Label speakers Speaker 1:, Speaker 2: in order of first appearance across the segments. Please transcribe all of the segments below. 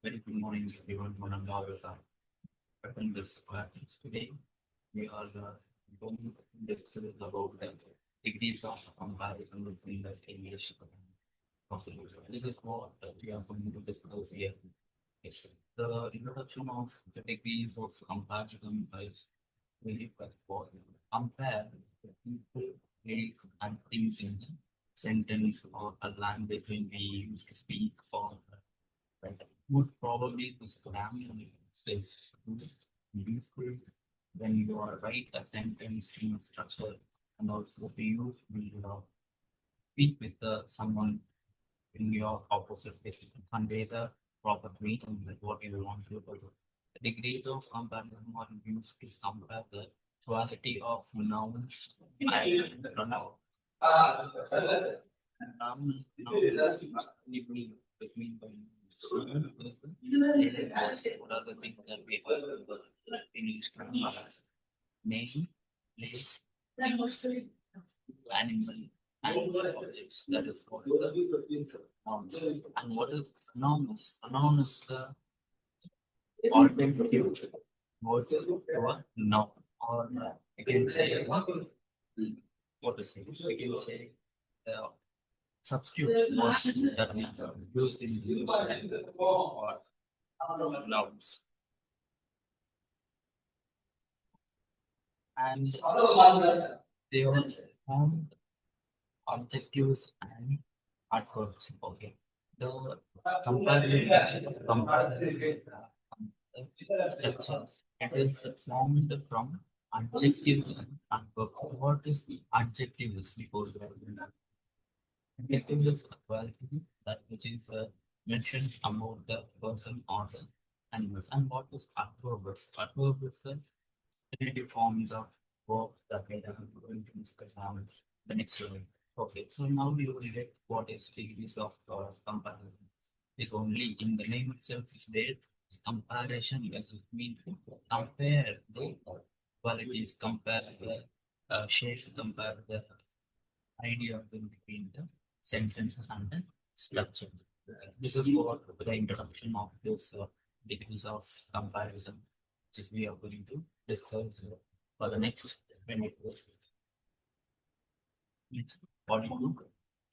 Speaker 1: Very good morning, everyone. One and all in this class today. We are going to discuss about the degrees of comparison between the English composition. This is what we are going to discuss here. Yes. The introduction of the degrees of comparison is very important. Compare the people, place, and things in a sentence or a language when we used to speak or right, would probably this grammar is useful when you are write a sentence in a structure and also to use will speak with someone in your opposite way to convey the proper meaning with what you want to do. The degrees of comparison are used to compare the quality of noun and pronoun. With me by what are the things that we have in each class? Name, place, animal, and objects. That is called the nouns. And what is anonymous? Anonymous is the alternative word to a noun. Or I can say what to say? I can say uh, substitute words that we used in the or nouns. And they are formed objectives and adverbs. Okay. The comparative structures. It is formed from adjectives and adverbs. What is the adjectives? Because adjective is a quality that which is mentioned about the person or the animals. And what is adverbs? Adverb is the definitive forms of verb that we are going to discuss on the next one. Okay, so now we will get what is degrees of comparison. If only in the name itself is there, is comparison does it mean to compare the qualities, compare the shapes, compare the idea of between the sentences and the structures. This is what the introduction of this degrees of comparison, which is we are going to discuss for the next minute. It's 42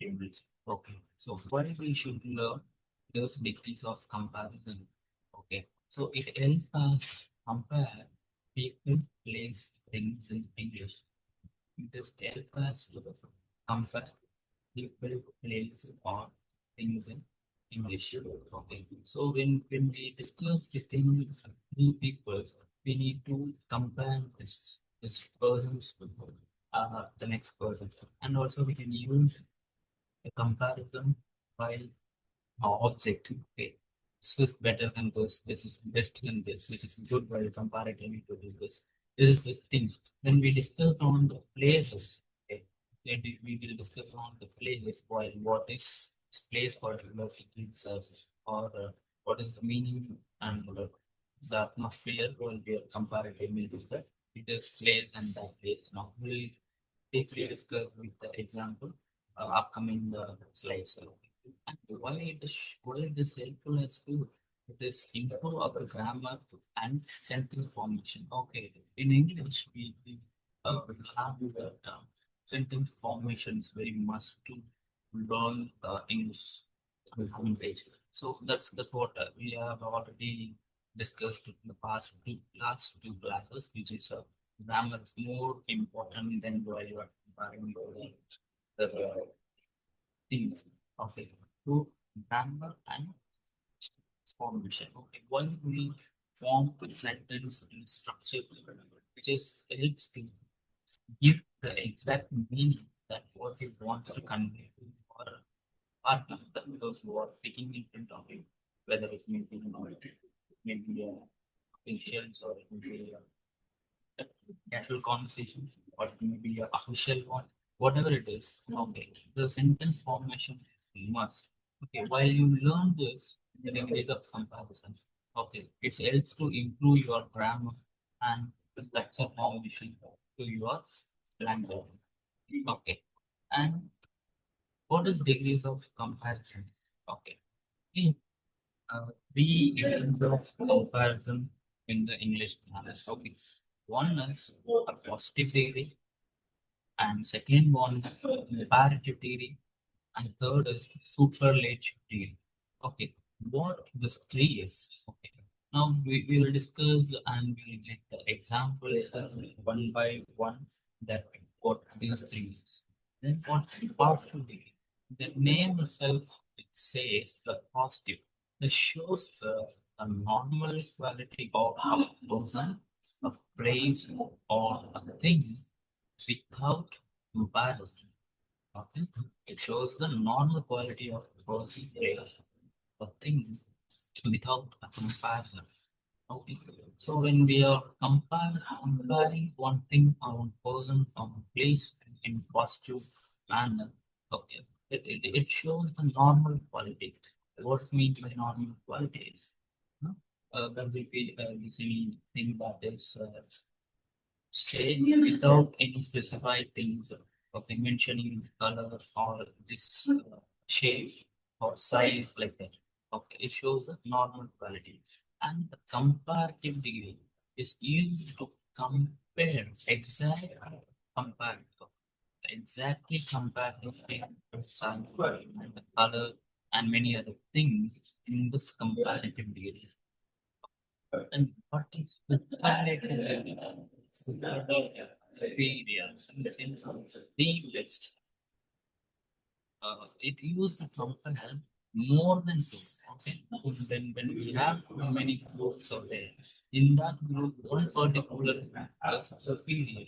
Speaker 1: tables. Okay, so why we should learn those degrees of comparison? Okay, so it helps us compare people, place, things in English. It just helps us to compare people, place, or things in English. Okay, so when we discuss within two people, we need to compare this person's to the next person, and also we can use a comparison by object. Okay, this is better than this. This is best than this. This is good while comparatively to this. This is these things. When we discuss on the places, okay, then we will discuss on the place while what is place particular gives us or what is the meaning and the atmosphere will be comparatively to that. It is place and that place. Now we'll briefly discuss with the example upcoming slides. And why it is helpful as to it is improve our grammar and sentence formation. Okay, in English we have the sentence formations very much to learn English language. So that's what we have already discussed in the last two classes, which is grammar is more important than while you are comparing the things of it. So grammar and formation. Okay, one will form a sentence in structure, which is helps to give the exact meaning that what it wants to convey or partner that those who are speaking in front of you, whether it may be maybe officials or it may be a casual conversation or it may be a official one, whatever it is. Okay, the sentence formation is must. Okay, while you learn this, the degrees of comparison. Okay, it helps to improve your grammar and the structure formation to your language. Okay, and what is degrees of comparison? Okay, in three kinds of comparison in the English grammar. Okay. One is a positive degree, and second one is comparative degree, and third is superlative degree. Okay, what this three is? Okay, now we will discuss and we will get the examples one by one that what these three is. Then what positive degree? The name itself it says the positive. This shows a normal quality of a person, a praise or a thing without comparison. Okay. It shows the normal quality of person players or thing without a comparison. Okay. So when we are comparing one thing or one person or one place in positive manner, okay, it shows the normal quality. What means by normal quality is, there will be anything that is stay without any specified things, okay, mentioning the color or this shape or size like that. Okay, it shows a normal quality. And the comparative degree is used to compare compare exactly compare the size and the color and many other things in this comparative degree. And what is superlative? Superior in the sense of the best. It used to compare more than two. Okay, when we have many groups out there, in that group, one particular is superior.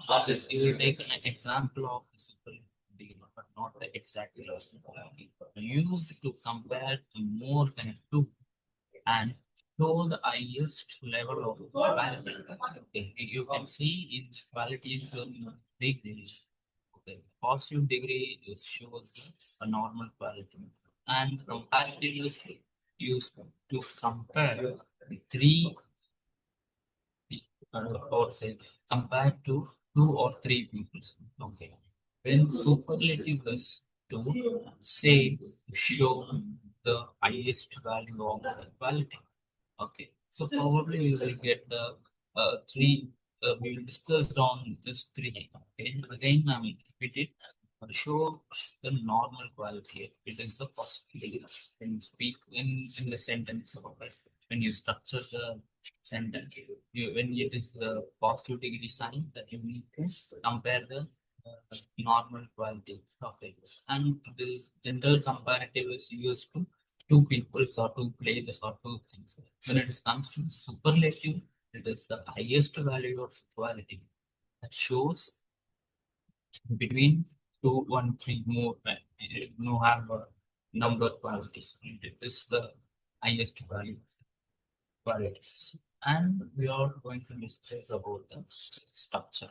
Speaker 1: That is, you will take an example of the superior, but not the exact person. Used to compare more than two and show the highest level of quality. Okay, you can see in quality degrees. Okay, positive degree is shows a normal quality, and comparative is used to compare the three or say compared to two or three people. Okay, when superlative is to say show the highest value of the quality. Okay, so probably we will get the three. We will discuss on this three. Okay, again I mean repeat it. Show the normal quality. It is the possibility when you speak in the sentence. Okay, when you structure the sentence, when it is the positive degree sign that you need to compare the normal quality. Okay, and this general comparative is used to two people or two players or two things. When it comes to superlative, it is the highest value of quality that shows between two, one, three more. No have a number qualities. It is the highest value of qualities. And we are going to discuss about the structure.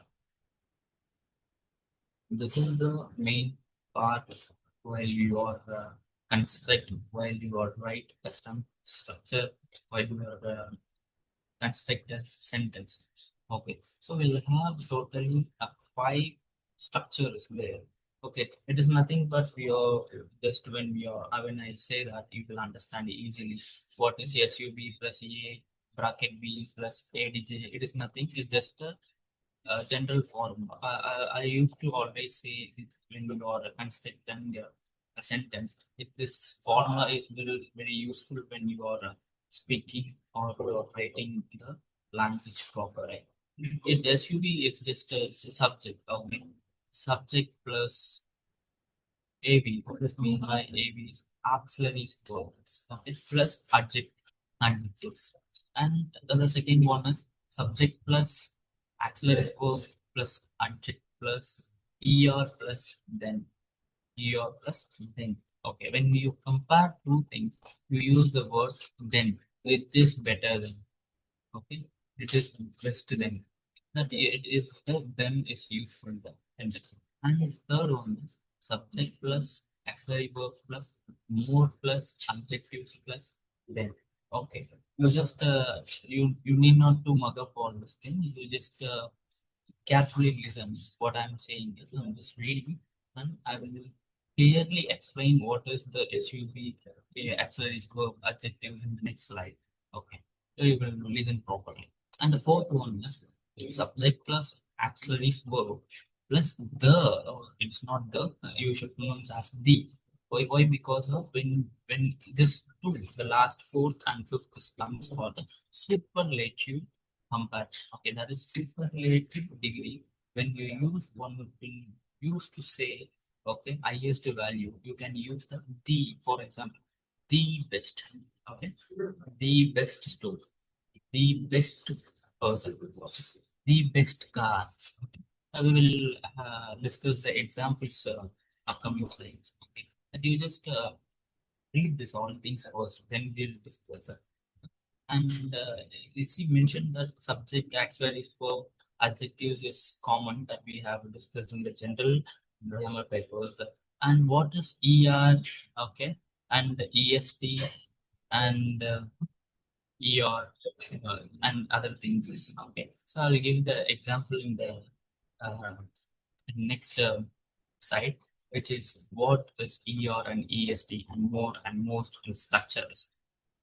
Speaker 1: This is the main part while you are while you are write custom structure, while you are construct a sentence. Okay, so we'll have totally five structures there. Okay, it is nothing but we are just when I say that you will understand easily what is SUB plus A bracket B plus ADJ. It is nothing. It's just a general form. I used to always say when you are constructing a sentence, if this formula is very useful when you are speaking or you are writing the language proper. Right? It SUV is just a subject. Okay, subject plus AB. What does mean by AB is auxiliary verbs. Okay, plus adjectives. And the second one is subject plus auxiliary verb plus adjective plus ER plus then. ER plus then. Okay, when you compare two things, you use the word then. It is better than. Okay, it is best than. That it is then is useful then. And the third one is subject plus auxiliary verb plus more plus adjectives plus then. Okay, you just you need not to mug up all these things. You just carefully listen. What I'm saying is I'm just reading and I will clearly explain what is the SUB, auxiliary verb, adjectives in the next slide. Okay, so you will listen properly. And the fourth one is subject plus auxiliary verb plus the. It's not the. You should pronounce as the. Why? Why? Because of when this two, the last fourth and fifth comes for the superlative comparative. Okay, that is superlative degree. When you use one, when used to say okay highest value, you can use the, for example, the best. Okay, the best store, the best person, the best car. We will discuss the examples upcoming slides. Okay, and you just read this all things first, then we'll discuss it. And it's he mentioned that subject actually for adjectives is common that we have discussed in the general grammar papers. And what is ER, okay, and EST and ER and other things is okay. So I'll give the example in the uh, next side, which is what is ER and EST and more and most structures.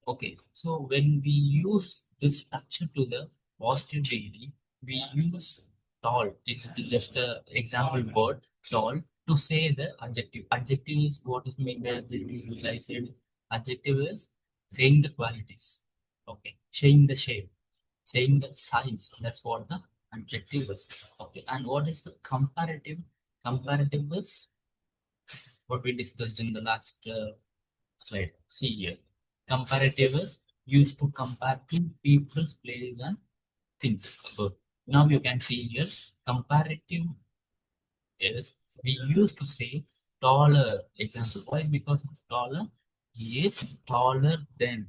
Speaker 1: Okay, so when we use this structure to the positive degree, we use tall. It's just a example word tall to say the adjective. Adjective is what is meant by adjective, which I said. Adjective is saying the qualities. Okay, saying the shape, saying the size. That's what the adjective is. Okay, and what is the comparative? Comparative is what we discussed in the last slide. See here. Comparative is used to compare two people's places and things. So now you can see here. Comparative is we used to say taller. Example. Why? Because of taller. He is taller than.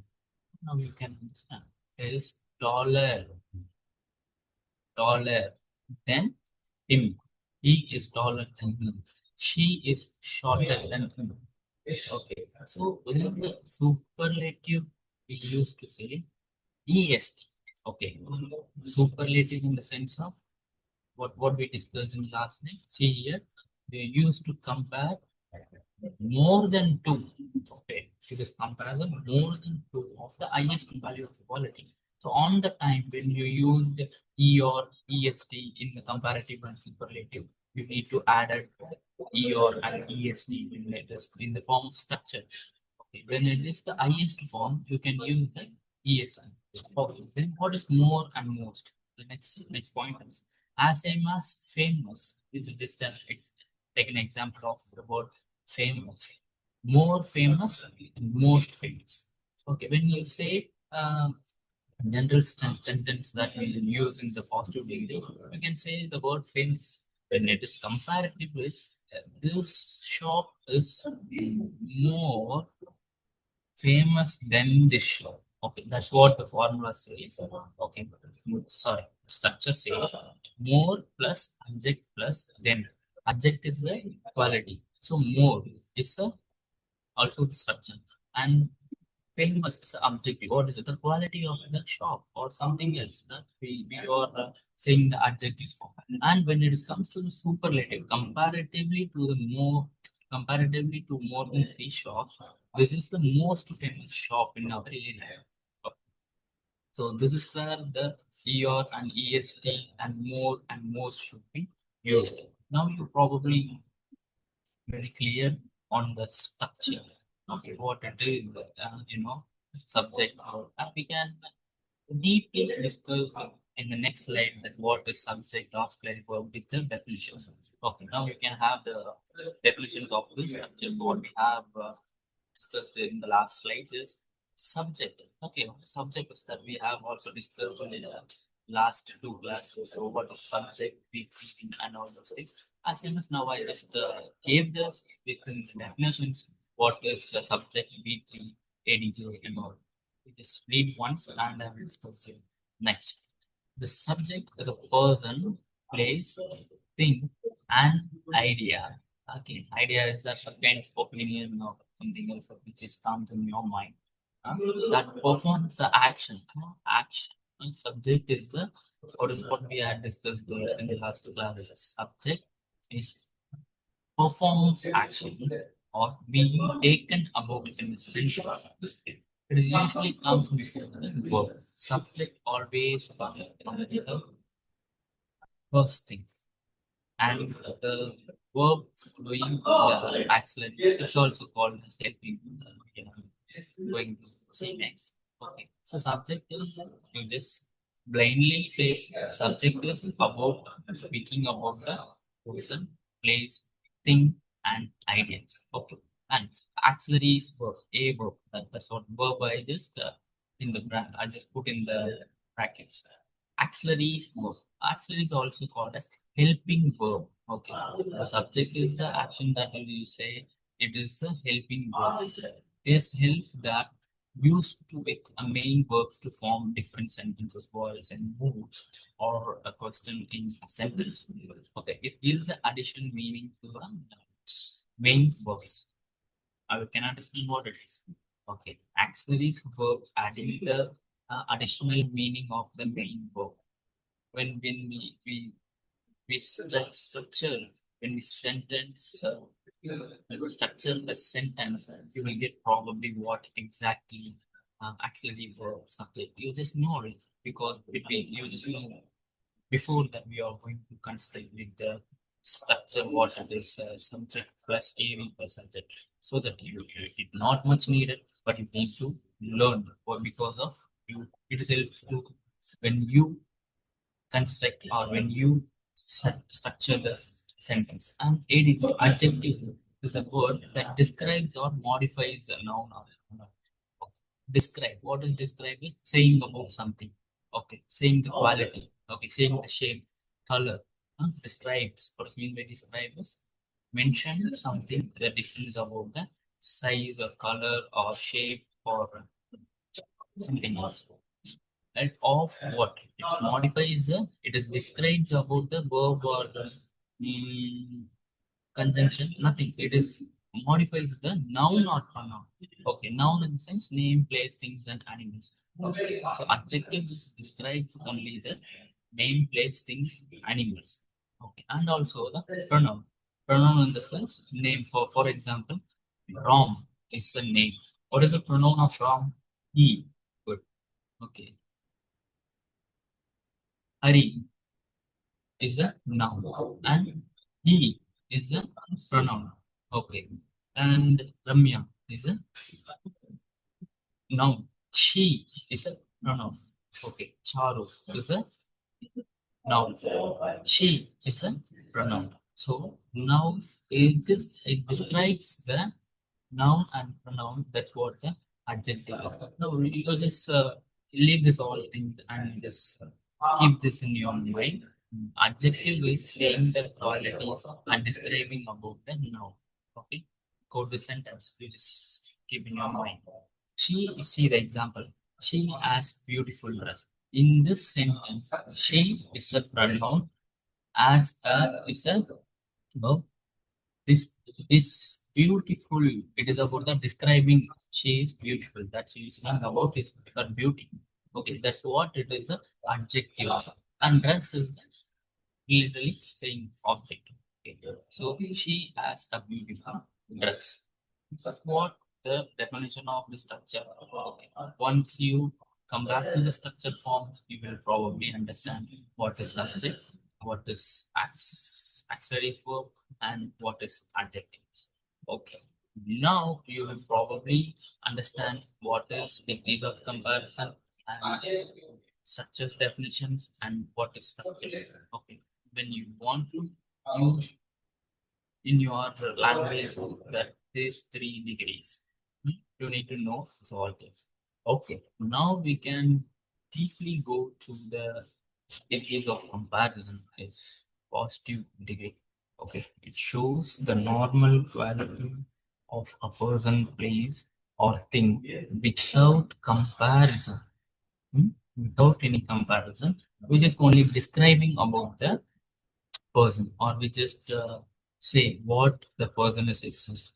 Speaker 1: Now you can understand. He is taller than him. He is taller than him. She is shorter than him. Okay. So within the superlative, we used to say EST. Okay. Superlative in the sense of what we discussed in last night. See here, we used to compare more than two. Okay. To this comparison, more than two of the highest value of quality. So on the time when you used E or EST in the comparative and superlative, you need to add a E or an EST in the form of structure. Okay. When it is the highest form, you can use the ESI. Okay. Then what is more and most? The next point is as same as famous. This is just take an example of the word famous. More famous and most famous. Okay, when you say general sentence that we use in the positive degree, you can say the word famous. When it is comparative with this shop is more famous than this shop. Okay, that's what the formula says. Okay, sorry, structure says more plus object plus then. Object is the quality. So more is also the structure. And famous is an objective. What is it? The quality of the shop or something else that we are saying the adjectives for. And when it comes to the superlative, comparatively to more than three shops, this is the most famous shop in our area. So this is where the ER and EST and more and most should be used. Now you probably very clear on the structure. Okay, what it is, subject. And we can deeply discuss in the next slide that what is subject, auxiliary verb with the definitions. Okay, now we can have the definitions of these structures. What we have discussed in the last slides is subject. Okay, subject is that we have also discussed in the last two classes. So what is subject, we and all those things. As same as now I just gave this within the definitions. What is subject, B3, ADJ and all. We just read once and I will discuss it next. The subject is a person, place, thing, and idea. Okay, idea is that a kind of opinion or something else which is comes in your mind that performs the action. Action. And subject is the what is what we had discussed in the last class. Subject is performs action. or being taken about in a sentence. It is usually comes before the verb. Subject always comes on the first thing. And the verb doing the accident is also called as helping, going to say next. Okay. So subject is, you just blindly say subject is about speaking about the person, place, thing, and ideas. Okay. And auxiliary is verb, a verb. That's what verb I just in the I just put in the brackets. Auxiliary is verb. Auxiliary is also called as helping verb. Okay. The subject is the action that we say. It is a helping verb. This help that used to with a main verbs to form different sentences, voice and moods, or a question in a sentence. Okay. It gives an additional meaning to the main verbs. I can understand what it is. Okay. Auxiliaries verb adding the additional meaning of the main verb. When we structure, when we sentence, when we structure the sentence, you will get probably what exactly actually verb subject. You just know it because you just know before that we are going to construct with the structure what it is subject plus AV plus subject, so that it not much needed, but you need to learn or because of you it helps to when you construct or when you structure the sentence. And ADG, adjective, is a word that describes or modifies a noun or describe. What is describe? Is saying about something. Okay, saying the quality. Okay, saying the shape, color. Describes. What is mean by describe is mention something that difference about the size or color or shape or something else. And of what it modifies it is describes about the verb or the conjunction, nothing. It is modifies the noun or pronoun. Okay, noun in the sense name, place, things, and animals. Okay, so adjective is describes only the name, place, things, animals. Okay, and also the pronoun. Pronoun in the sense name. For example, Ram is a name. What is the pronoun of Ram? He. Good. Okay. Hari is a noun and he is a pronoun. Okay. And Ramya is a noun. She is a pronoun. Okay. Charu is a noun. She is a pronoun. So now it describes the noun and pronoun. That's what the adjective is. Now you just leave this all things and just keep this in your mind. Adjective is saying the qualities and describing about the noun. Okay, go to the sentence. You just keep in your mind. See the example. She has beautiful dress. In this sentence, she is a pronoun, as a is a verb. This beautiful. It is about the describing. She is beautiful. That she is saying about is her beauty. Okay, that's what it is. A adjective. And dress is literally saying object. Okay. So she has a beautiful dress. This is what the definition of the structure. Okay. Once you come back to the structure forms, you will probably understand what is subject, what is auxiliary verb, and what is adjectives. Okay. Now you will probably understand what is degrees of comparison and structures definitions and what is structure. Okay. When you want to use in your language that these 3 degrees, you need to know all this. Okay. Now we can deeply go to the degrees of comparison is positive degree. Okay. It shows the normal value of a person, place, or thing without comparison. Without any comparison, we're just only describing about the person, or we just say what the person is existing.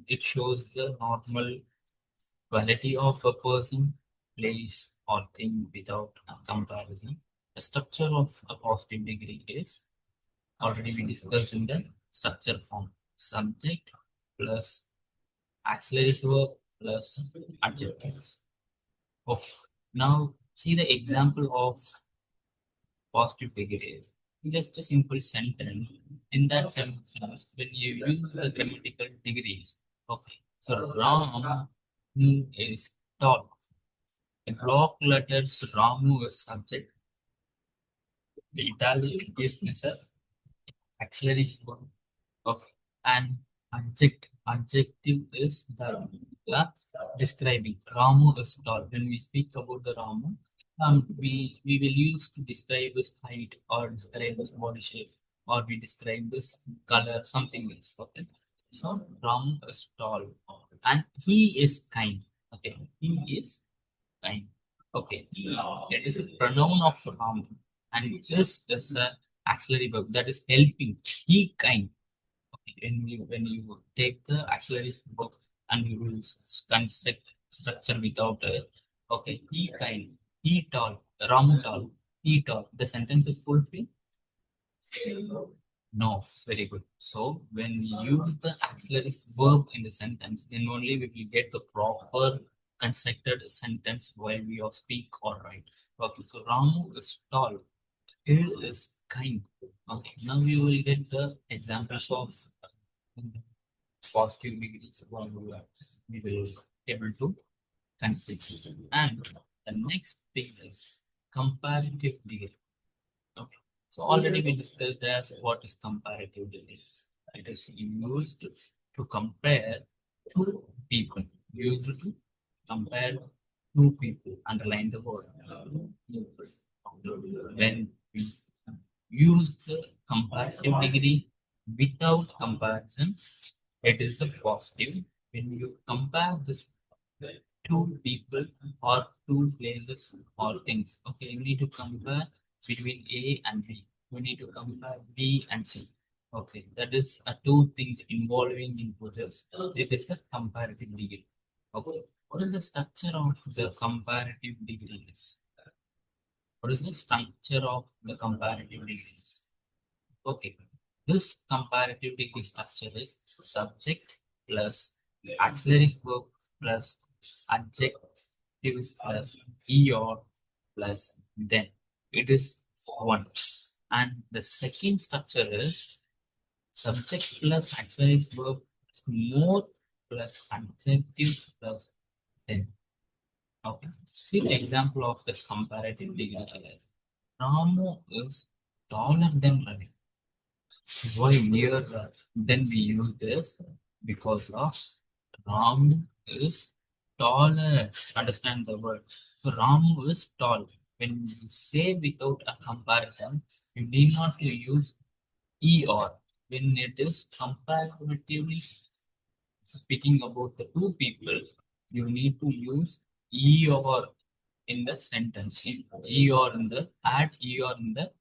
Speaker 1: It shows the normal quality of a person, place, or thing without a comparison. The structure of a positive degree is already we discussed in the structure form. Subject, plus auxiliary verb plus adjectives. Okay. Now see the example of positive negatives. Just a simple sentence. In that sentence, when you use the grammatical degrees, okay. So Ram is tall. The block letters Ramu is subject. The italic is a auxiliary verb. Okay. And adjective is the describing. Ramu is tall. When we speak about the Ramu, we will use to describe his height or describe his body shape or we describe his color, something else. Okay. So Ramu is tall and he is kind. Okay. He is kind. Okay. It is a pronoun of Ramu and this is a auxiliary verb that is helping. He kind when you take the auxiliary verb and you will construct structure without it. Okay, he kind, he tall, Ramu tall, he tall. The sentence is fulfilled. No, very good. So when we use the auxiliary verb in the sentence, then only we will get the proper constructed sentence while we are speak or write. Okay, so Ramu is tall. He is kind. Okay, now we will get the examples of positive degrees we will able to consider. And the next thing is comparative degree. Okay. So already we discussed as what is comparative degrees. It is used to compare two people. Used to compare two people. Underline the word. When we use the comparative degree without comparison, it is the positive. When you compare this two people or two places or things, okay, you need to compare between A and B. You need to compare B and C. Okay, that is two things involving into this. It is the comparative degree. Okay, what is the structure of the comparative degrees? What is the structure of the comparative degrees? Okay, this comparative degree structure is subject plus auxiliary verb plus adjectives plus er plus then. It is one. And the second structure is subject plus auxiliary verb plus more plus adjective plus then. Okay. See the example of the comparative degree is Ramu is taller than Ravi. Why near then we use this because of Ram is taller. Understand the word. So Ram is tall. When you say without a comparison, you need not to use E or when it is comparatively speaking about the two people, you need to use E or in the sentence. E or in the add E or in the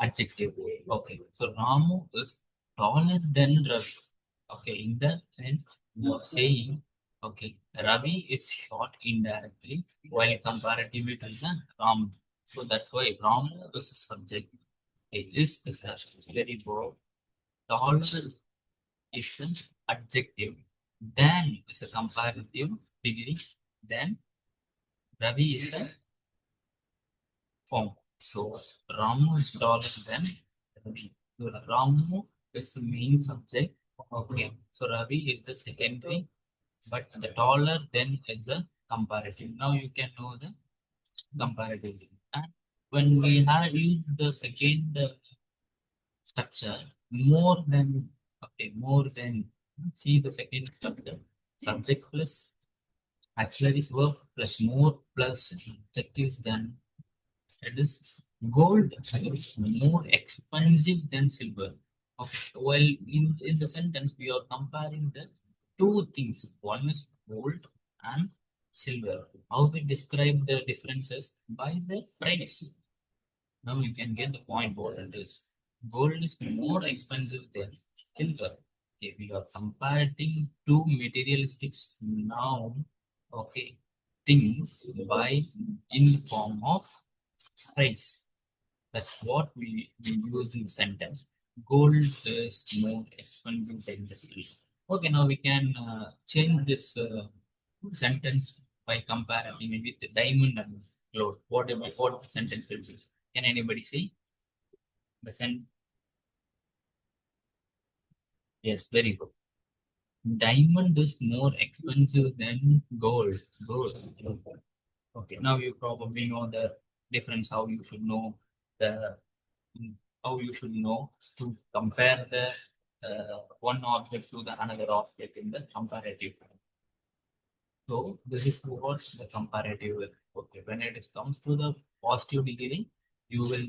Speaker 1: adjective. Okay, so Ramu is taller than Ravi. Okay, in that sense, you are saying, okay, Ravi is short indirectly while comparatively to the Ram. So that's why Ramu is a subject. Okay, this is a very broad. Taller is an adjective. Then is a comparative degree. Then Ravi is a form. So Ramu is taller than Ravi. So Ramu is the main subject. Okay. So Ravi is the secondary, but the taller then is the comparative. Now you can know the comparative. And when we have used the second structure, more than okay, more than see the second structure. Subject plus auxiliary verb plus more plus adjectives than it is gold is more expensive than silver. Okay. Well, in the sentence, we are comparing the two things. One is gold and silver. How we describe the differences? By the price. Now you can get the point what it is. Gold is more expensive than silver. Okay, we are comparing two materialistic now. Okay, things by in the form of price. That's what we use in the sentence. Gold is more expensive than the silver. Okay, now we can change this sentence by comparing with the diamond and gold. What the sentence will be? Can anybody say the sentence? Yes, very good. Diamond is more expensive than gold. Gold. Okay, now you probably know the difference. The how you should know to compare the one object to the another object in the comparative. So this is what the comparative is. Okay, when it is comes to the positive degree, you will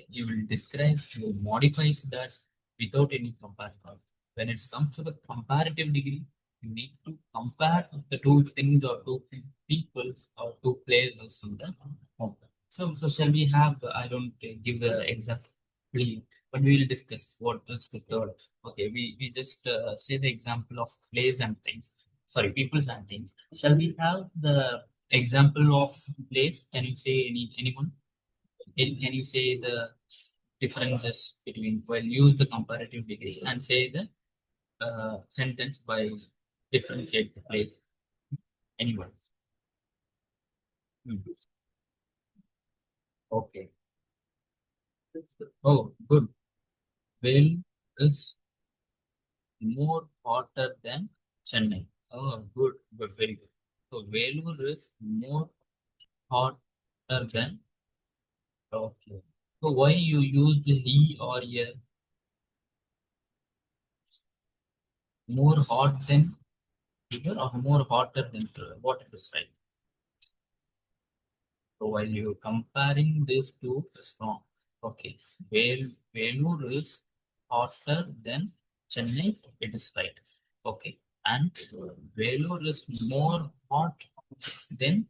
Speaker 1: you will describe, you will modify that without any comparison. When it comes to the comparative degree, you need to compare the two things or two people or two places in the home. So shall we have? I don't give the exact plea, but we will discuss what is the third. Okay, we just say the example of place and things, sorry, peoples and things. Shall we have the example of place? Can you say anyone? Can you say the differences between, well, use the comparative degree and say the sentence by differentiate the place? Anyone? Hmm. Okay. Oh, good. Vale is more hotter than Chennai. Oh, good, good, very good. So Vellore is more hotter than. Okay. So why you use the he or a? More hot than fever or more hotter than fever? What it is, right? So while you comparing these two, it's wrong. Okay. Vellore is hotter than Chennai. It is right. Okay. And Vellore is more hot than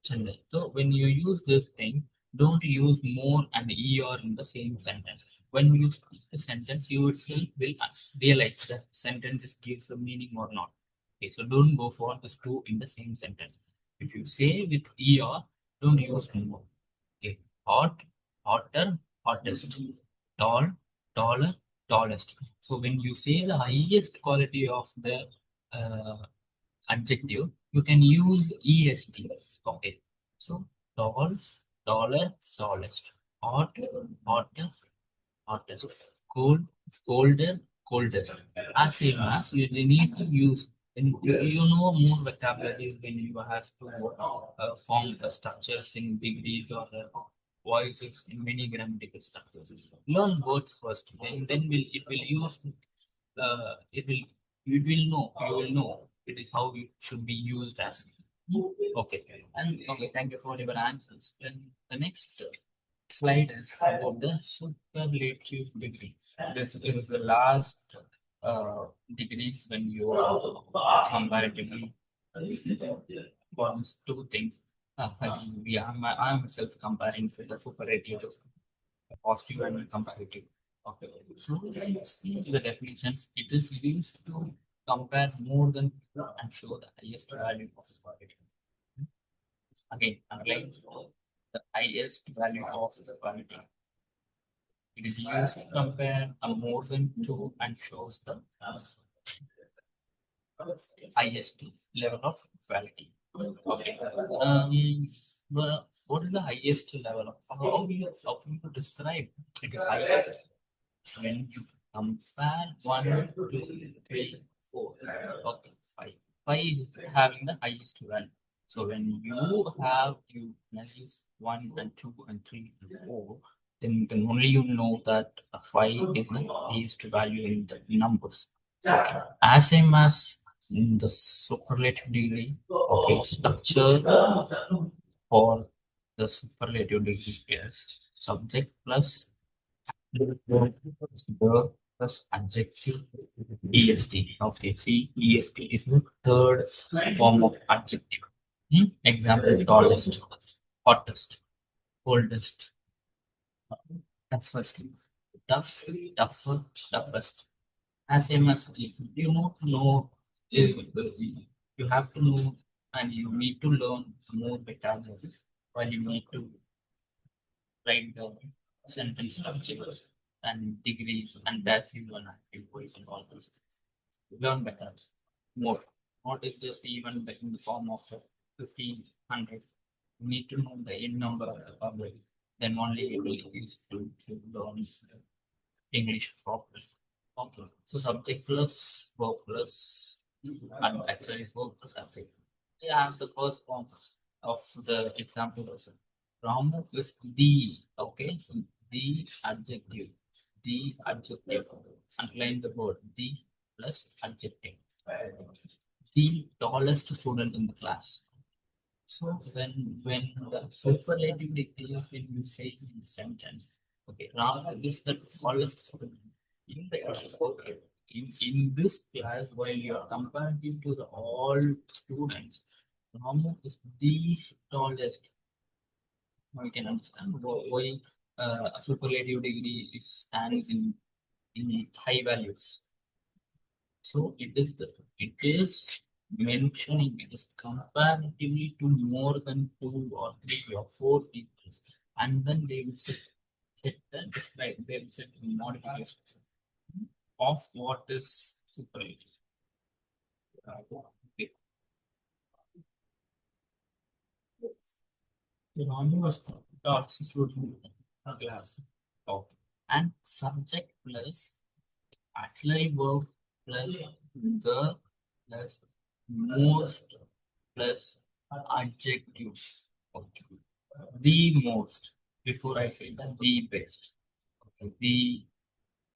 Speaker 1: Chennai. So when you use this thing, don't use more and er in the same sentence. When you speak the sentence, you itself will realize that sentence gives a meaning or not. Okay, so don't go for this two in the same sentence. If you say with er, don't use more. Okay, hot, hotter, hottest, tall, taller, tallest. So when you say the highest quality of the uh, adjective, you can use est. Okay. So tall, taller, tallest. Hot, hotter, hottest. Cold, colder, coldest. As same as you need to use. And you know more vocabularies when you have to form the structures in degrees or voices in many grammatical structures. Learn words first, then will it will use it will you will know, you will know it is how it should be used as. Okay. And okay, thank you for your answers. Then the next slide is about the superlative degree. This is the last degrees when you are comparatively for these two things. Yeah, I'm self comparing with the superlative, positive and comparative. Okay. So let's see the definitions. It is used to compare more than and show the highest value of the quality. Again, underline the highest value of the quality. It is used to compare a more than two and shows the highest level of quality. Okay. What is the highest level of how do you describe it is highest? When you compare 1, 2, 3, 4, okay, 5. 5 is having the highest value. So when you analyze 1 and 2 and 3 and 4, then only you know that 5 is the highest value in the numbers. Okay. As same as in the superlative degree, okay, structure for the superlative degree is subject plus the plus adjective est. Okay, see, est is the third form of adjective. Example: tallest, hottest, coldest, toughest, tough, tougher, toughest. As same as you know, you have to know and you need to learn more vocabularies while you need to write the sentence structures and degrees and passive and active voice and all those things. learn better, more. Not is just even like in the form of 1500. You need to know the n number of the public. Then only it will easy to learn English properly. Okay. So subject plus verb plus and actually is verb plus subject. Yeah, the first form of the example also. Ramu is the, okay, the adjective, the adjective. Underline the word the plus adjective. The tallest student in the class. So when the superlative degree of when you say in the sentence, okay, Ramu is the tallest student in the class. Okay. In this class, while you are comparing to the all students, Ramu is the tallest. We can understand why a superlative degree is stands in high values. So it is mentioning it is comparatively to more than two or three or four people, and then they will set the describe they will set modifications of what is superlative. Okay. The normal was taught student class. Okay. And subject plus auxiliary verb plus the plus most plus adjective. Okay. The most. Before I say that, the best. Okay. The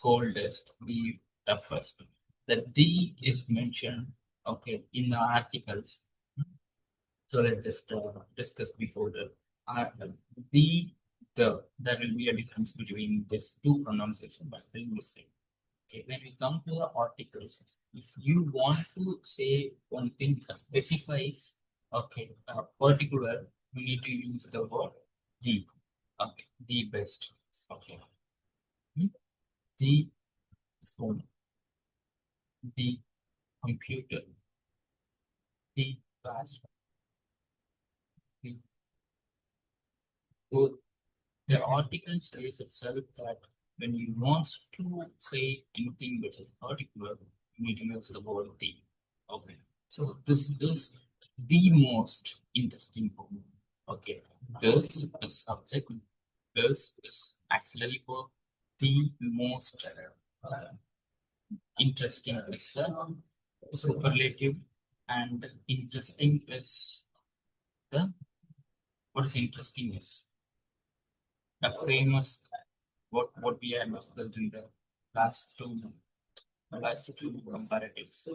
Speaker 1: coldest, the toughest. The the is mentioned, okay, in the articles. So let's just discuss before the the there will be a difference between these two pronunciations, but still the same. Okay, when we come to the articles, if you want to say one thing that specifies, okay, particular, you need to use the word the. Okay, the best. Okay, hmm, the phone, the computer, the fast, the good. The article says itself that when you want to say anything which is particular, you need to use the word the. Okay. So this is the most interesting book. Okay. This is subject. This is actually for the most interesting is the superlative, and interesting is the what is interesting is a famous what we have discussed in the last two comparatives.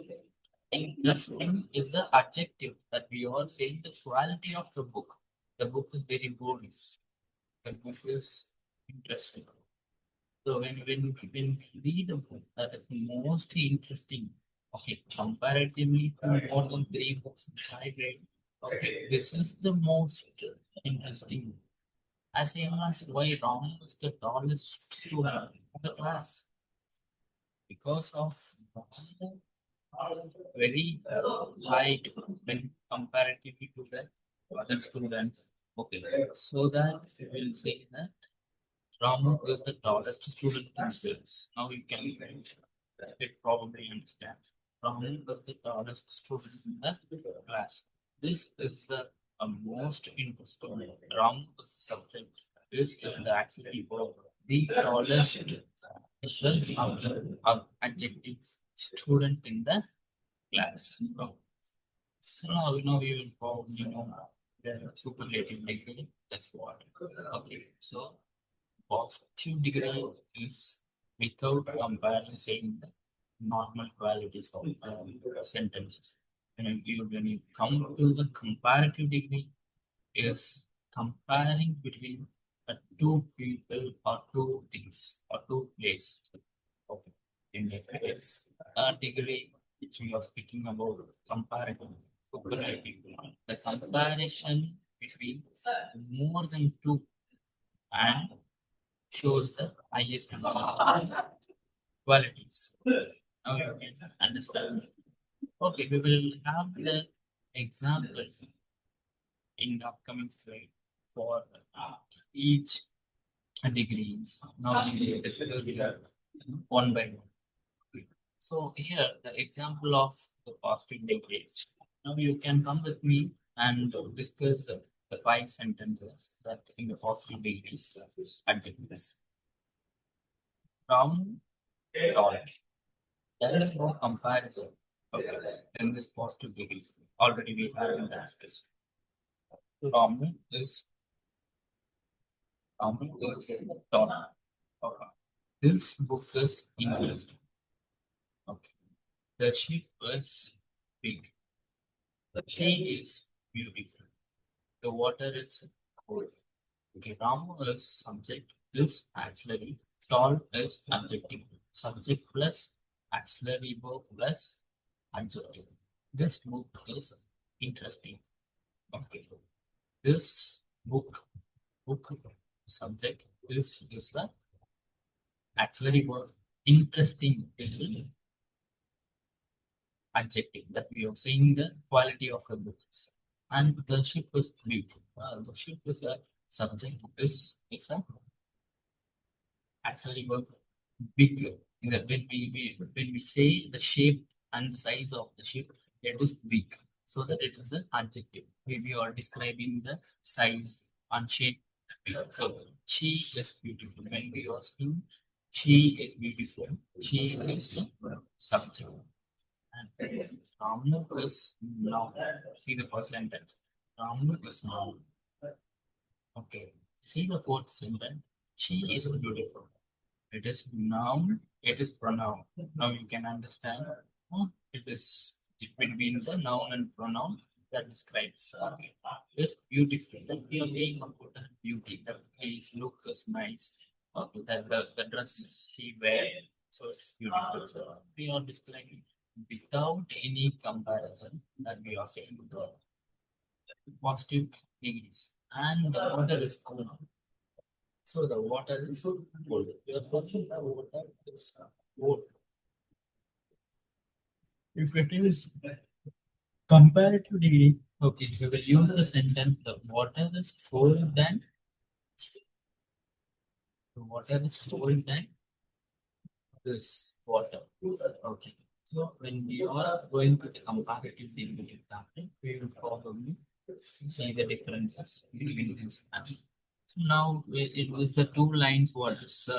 Speaker 1: Interesting is the adjective that we are saying the quality of the book. The book is very boring. The book is interesting. So when we read a book that is most interesting, okay, comparatively to more than three books which I read, okay, this is the most interesting. As same as why Ram is the tallest student in the class because of very light when comparatively to the other students. Okay, so that we will say that Ramu is the tallest student in this. Now you can it probably understand. Ramu is the tallest student in the class. This is the most interesting. Ramu is the subject. This is the actually verb. The tallest is the adjective student in the class. So now we will probably know the superlative degree. That's what. Okay, so positive degree is without comparing saying the normal qualities of sentences. When you come to the comparative degree, is comparing between two people or two things or two places. Okay. In the case, a degree which we are speaking about comparison, superlative, the comparison between more than two and shows the highest qualities. Now you can understand. Okay, we will have the examples in the upcoming slide for each degrees. Now we will discuss that one by one. So here, the example of the positive degrees. Now you can come with me and discuss the five sentences that in the positive degrees adjectives. From all, there is no comparison. Okay, in this positive degree. Already we have discussed. From is Donna. Okay. This book is interesting. Okay. The ship is big. The tea is beautiful. The water is cold. Okay, Ramu is subject is auxiliary. Tall is adjective. Subject plus auxiliary verb plus adjective. This book is interesting. Okay. This book subject is the auxiliary verb. Interesting adjective that we are saying the quality of the books. And the ship is big. The ship is a subject is a actually verb big. In the when we say the shape and the size of the ship, it is big. So that it is an adjective. We are describing the size and shape. So she is beautiful. When we are saying she is beautiful, she is a subject. And Ramnu is noun. See the first sentence. Ramnu is noun. Okay. See the fourth sentence. She is beautiful. It is noun. It is pronoun. Now you can understand. It is between the noun and pronoun that describes. It's beautiful. That we are saying about her beauty. That his look is nice. That the dress she wear. So it's beautiful. So we are describing without any comparison that we are saying the positive degrees. And the water is cold. So the water is cold. We are talking about water is cold. If it is comparative degree, okay, we will use the sentence the water is cold than the water is cold than this water. Okay. So when we are going to the comparative degree example, we will probably see the differences between this and so now it was the two lines what is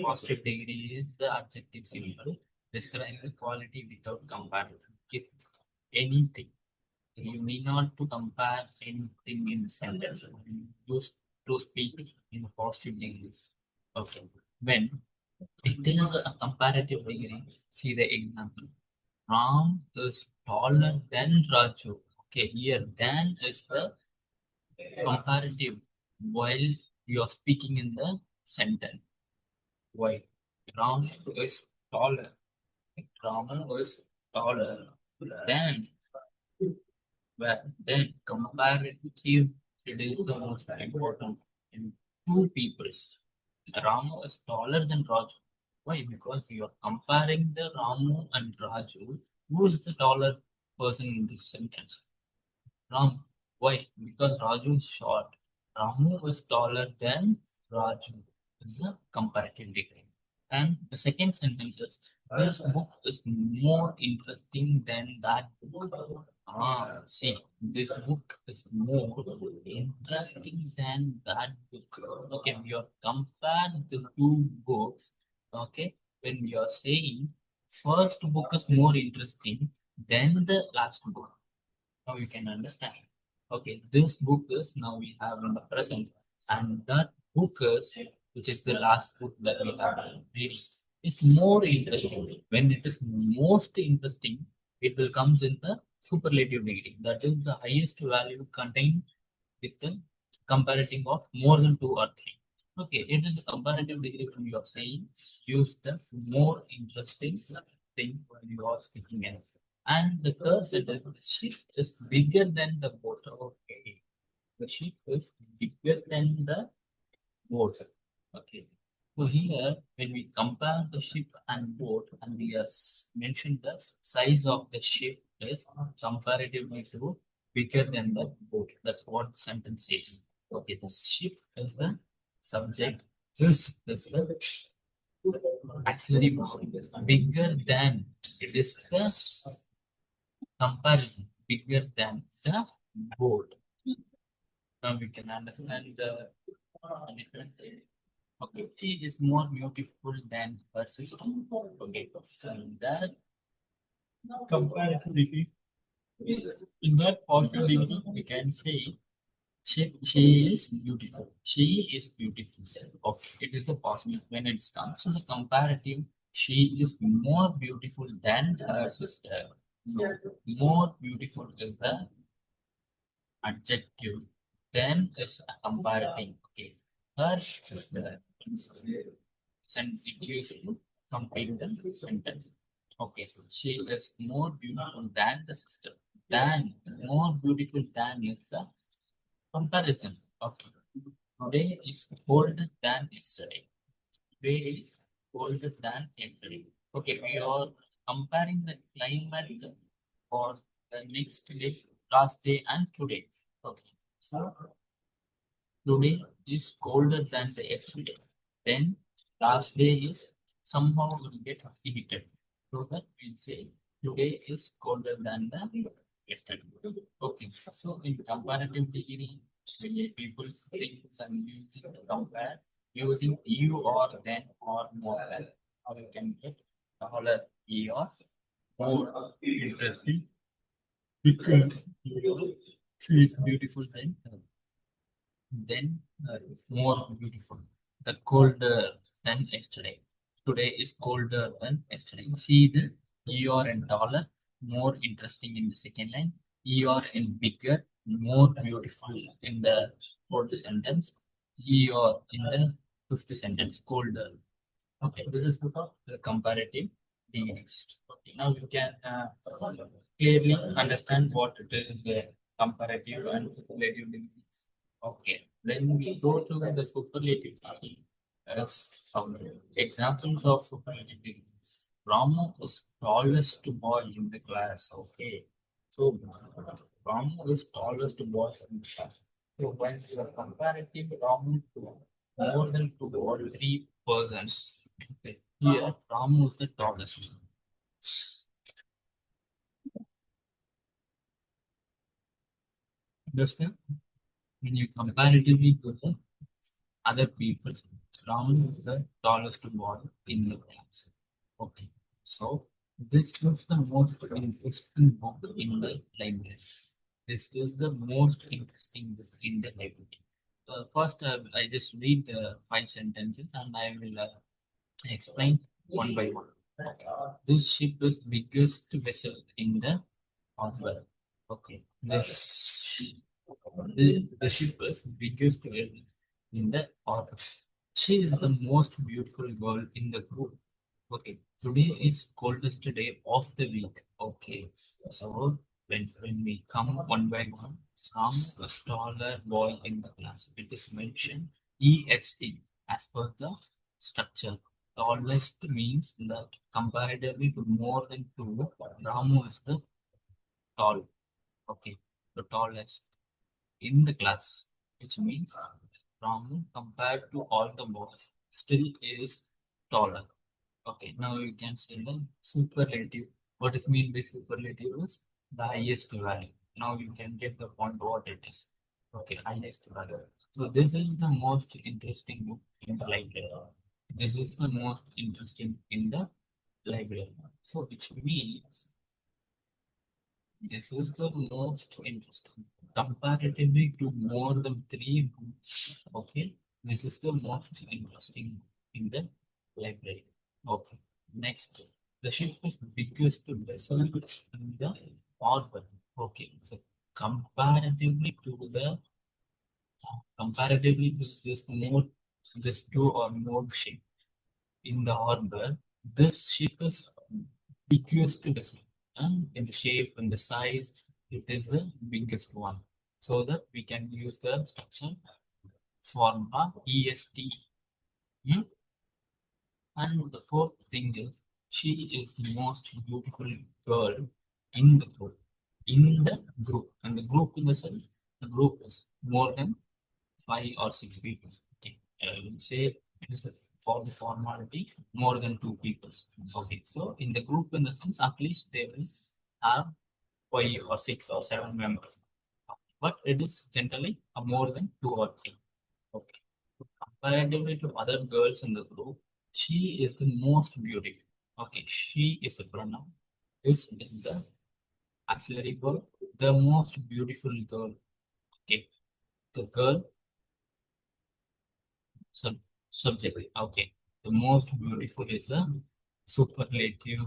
Speaker 1: positive degree is the adjective symbol describe the quality without comparison. If anything, you need not to compare anything in the sentence. Use to speak in positive degrees. Okay. When it is a comparative degree, see the example. Ram is taller than Raju. Okay, here than is the comparative while you are speaking in the sentence. Why? Ram is taller. Ram is taller than where then comparative it is the most important in two peoples. Ramu is taller than Raju. Why? Because you are comparing the Ramu and Raju. Who is the taller person in this sentence? Ram. Why? Because Raju is short. Ramu is taller than Raju. It's a comparative degree. And the second sentence is this book is more interesting than that book. See, this book is more interesting than that book. Okay, we are comparing the two books. Okay, when we are saying first book is more interesting than the last book. Now you can understand. Okay, this book is now we have in the present, and that book is which is the last book that we have reading is more interesting. When it is most interesting, it will comes in the superlative degree. That is the highest value contained with the comparative of more than two or three. Okay, it is a comparative degree when you are saying use the more interesting thing when you are speaking in. And the third sentence, the ship is bigger than the boat. Okay, the ship is bigger than the boat. Okay. So here, when we compare the ship and boat, and we mentioned the size of the ship is comparatively to bigger than the boat. That's what the sentence says. Okay, the ship is the subject. This is the Axillary bigger than it is the comparison bigger than the board. Now we can understand the difference. Okay, she is more beautiful than her sister. Okay, so that comparatively, in that positive degree, we can say she is beautiful. She is beautiful. Okay, it is a positive. When it comes to the comparative, she is more beautiful than her sister. So, more beautiful is the adjective. Then is a comparative. Okay, her sister it used to complete the sentence. Okay, so she is more beautiful than the sister. Than more beautiful than is the comparison. Okay. Today is colder than yesterday. Today is colder than yesterday. Okay, we are comparing the climate for the next day, last day, and today. Okay, so today is colder than the yesterday. Then last day is somehow will get heated. So that we say today is colder than the yesterday. Okay, so in comparative degree, many people think and using compare using you or then or more than. Or you can get dollar e or more interesting because she is beautiful then more beautiful. The colder than yesterday. Today is colder than yesterday. See the ER and dollar, more interesting in the second line. ER in bigger, more beautiful in the fourth sentence. ER in the fifth sentence, colder. Okay, this is about the comparative degrees. Okay, now you can clearly understand what it is the comparative and relative degrees. Okay, then we go to the superlative degree. As examples of superlative degrees. Ramu is tallest boy in the class. Okay, so Ramu is tallest boy in the class. So when you are comparative Ramu to more than two or three persons, okay, here Ramu is the tallest. Understand? When you comparatively to the other people, Ramu is the tallest boy in the class. Okay, so this is the most interesting book in the library. This is the most interesting book in the library. First, I just read the five sentences and I will explain one by one. Okay. This ship is biggest vessel in the harbor. Okay. The ship is biggest vessel in the harbor. She is the most beautiful girl in the group. Okay. Today is coldest day of the week. Okay. So when we come one by one, from a taller boy in the class, it is mentioned EST as per the structure. Tallest means that comparatively to more than two, Ramu is the tall. Okay, the tallest in the class, which means Ramu compared to all the boys still is taller. Okay, now you can say the superlative. What is mean by superlative is the highest value. Now you can get the point what it is. Okay, highest value. So this is the most interesting book in the library. This is the most interesting in the library. So which means this is the most interesting. Comparatively to more than three books. Okay, this is the most interesting in the library. Okay, next. The ship is biggest vessel in the harbor. Okay, so comparatively to the comparatively to this two or more ship in the harbor, this ship is biggest vessel. And in the shape and the size, it is the biggest one. So that we can use the structure formula EST. Hmm? And the fourth thing is she is the most beautiful girl in the group. In the group. And the group in the sense, the group is more than five or six people. Okay. I will say it is a for the formality more than two people. Okay, so in the group, in the sense, at least they will have 5 or 6 or 7 members, but it is generally more than 2 or 3. Okay, comparatively to other girls in the group, she is the most beautiful. Okay, she is a pronoun. This is the auxiliary verb, the most beautiful girl. Okay, the girl sub subject. Okay, the most beautiful is the superlative.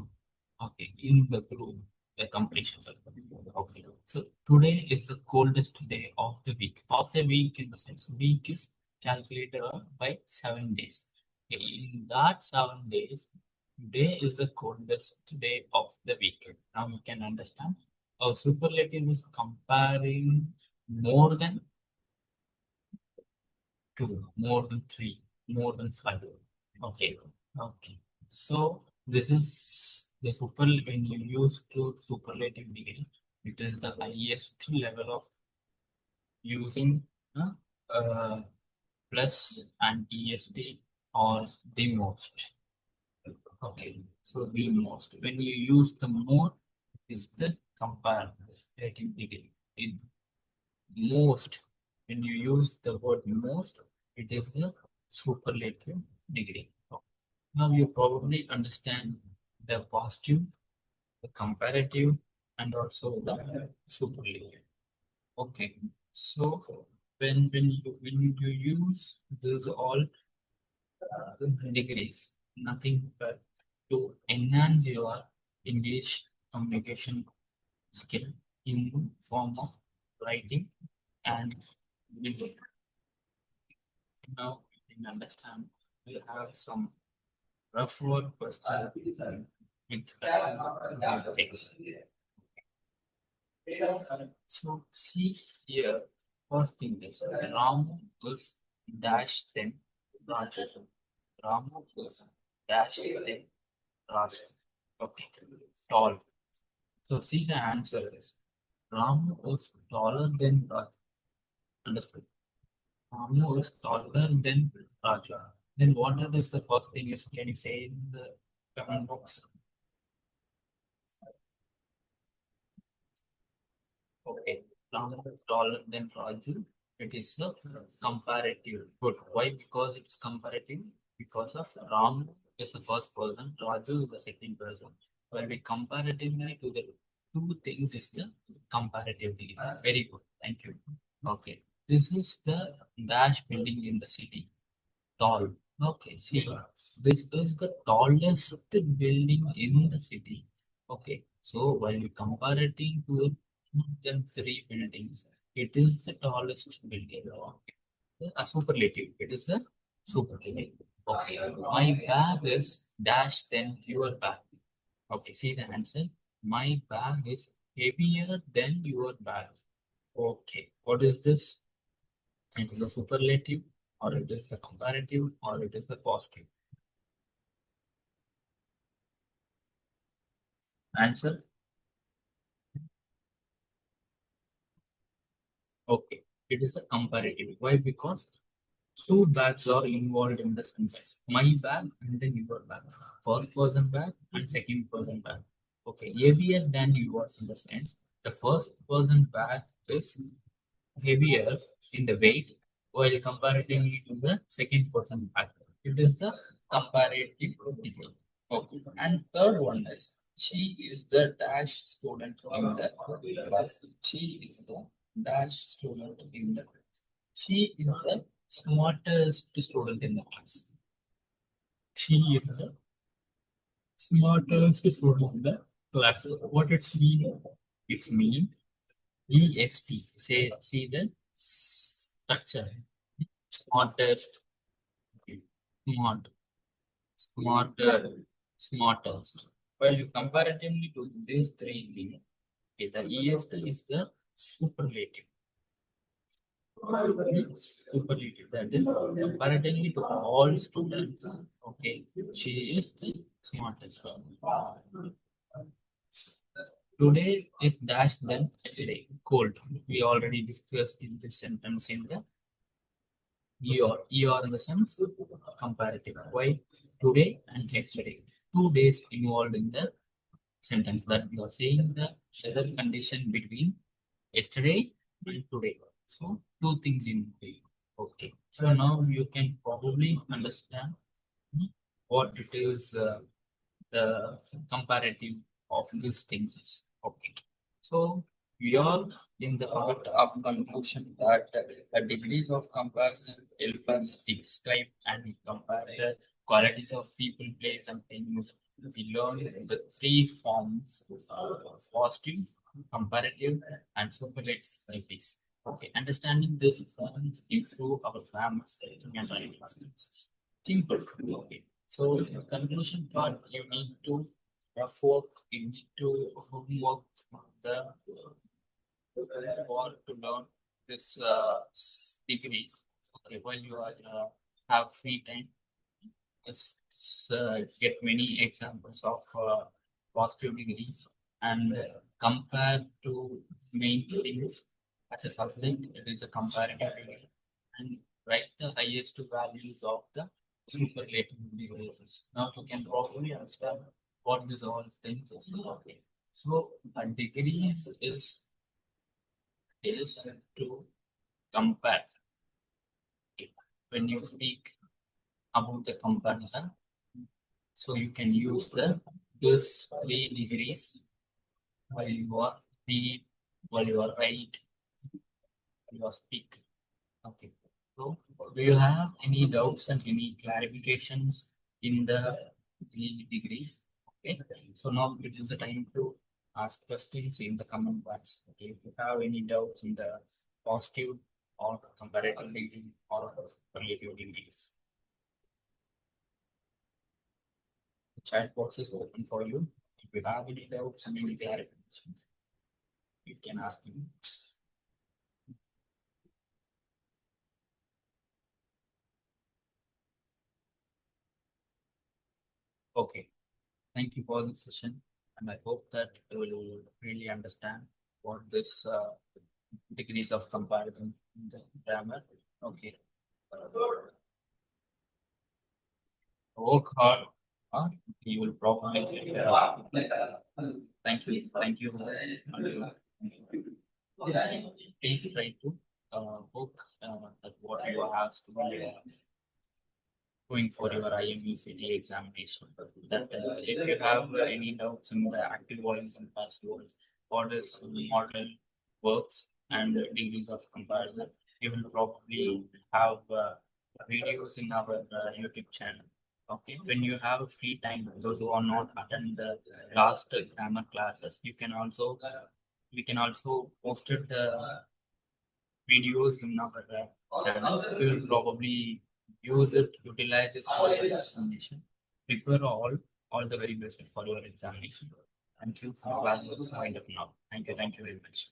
Speaker 1: Okay, in the group, the completion circle. Okay, so today is the coldest day of the week. Of the week, in the sense, week is calculated by 7 days. Okay, in that 7 days, today is the coldest day of the week. Now you can understand. Our superlative is comparing more than 2, more than 3, more than 5. Okay, okay. So this is the when you use to superlative degree, it is the highest level of using uh, uh, plus and est or the most. Okay, so the most. When you use the more, is the comparative degree. In most, when you use the word most, it is the superlative degree. Now you probably understand the positive, the comparative, and also the superlative. Okay, so when you use these all degrees, nothing but to enhance your English communication skill in form of writing and reading. Now you can understand we have some rough word question with text. So see here, first thing is Ramu was dash then Raju. Ramu was dash then Raju. Okay, tall. So see the answer is Ramu was taller than Raju. Understood? Ramu is taller than Raju. Then what is the first thing is, can you say in the comment box? Okay, Ramu is taller than Raju. It is a comparative. Good. Why? Because it's comparative. Because of Ram is the first person, Raju is the second person. When we comparatively to the two things is the comparatively. Very good. Thank you. Okay. This is the dash building in the city. Tall. Okay, see, this is the tallest building in the city. Okay, so while you compare it to more than 3 buildings, it is the tallest building. Okay. A superlative. It is a superlative. Okay, my bag is dash than your bag. Okay, see the answer. My bag is heavier than your bag. Okay, what is this? It is a superlative, or it is the comparative, or it is the positive. Answer. Okay. It is a comparative. Why? Because two bags are involved in the sentence. My bag and then your bag. First person bag and second person bag. Okay. Heavier than yours in the sense. The first person bag is heavier in the weight while comparatively to the second person bag. It is the comparative degree. Okay. And third one is she is the dash student in the class. She is the dash student in the class. She is the smartest student in the class. She is the smartest student in the class. What it's mean? It's mean EST. Say, see the structure. Smartest, smart, smarter, smartest. While you comparatively to these three things, okay, the EST is the superlative. Superlative. That is comparatively to all students. Okay, she is the smartest. Today is dash than yesterday. Cold. We already discussed in this sentence in the Year in the sense comparative. Why today and yesterday? 2 days involved in the sentence that you are saying the weather condition between yesterday and today. So two things in between. Okay. So now you can probably understand what it is. The comparative of these things is. Okay. So we are in the part of conclusion that degrees of comparison help us describe and compare the qualities of people, place, and things. We learn the three forms positive, comparative, and superlative. Okay, understanding these forms improve our grammar spelling and writing skills. Simple. Okay. So in the conclusion part, you need to work, you need to homework the or to learn this degrees. Okay, while you are have free time, get many examples of positive degrees and compare to main things as a subject. It is a comparative degree and write the highest values of the superlative degrees. Now you can properly understand what this all things is. Okay. So degrees is to compare. Okay. When you speak about the comparison, so you can use the this 3 degrees while you are read, while you are write, while you are speak. Okay. So do you have any doubts and any clarifications in the 3 degrees? Okay. So now it is the time to ask questions in the comment box. Okay. If you have any doubts in the positive or comparative degree or relative degrees, the chat box is open for you. If you have any doubts and any clarifications, you can ask me. Okay. Thank you for this session, and I hope that you will really understand what this degrees of comparison in the grammar. Okay. Work hard. You will probably. Thank you. Thank you. Please try to book at what you have to be going for your IMUCT examination. That if you have any doubts in the active voice and passive voice, what is model works and degrees of comparison, you will probably have videos in our YouTube channel. Okay, when you have free time, those who are not attend the last grammar classes, you can also we can also post it the videos in our channel. We will probably use it, utilize this for your examination. Prepare all the very best for your examination. Thank you. Our class is wind up now. Thank you. Thank you very much.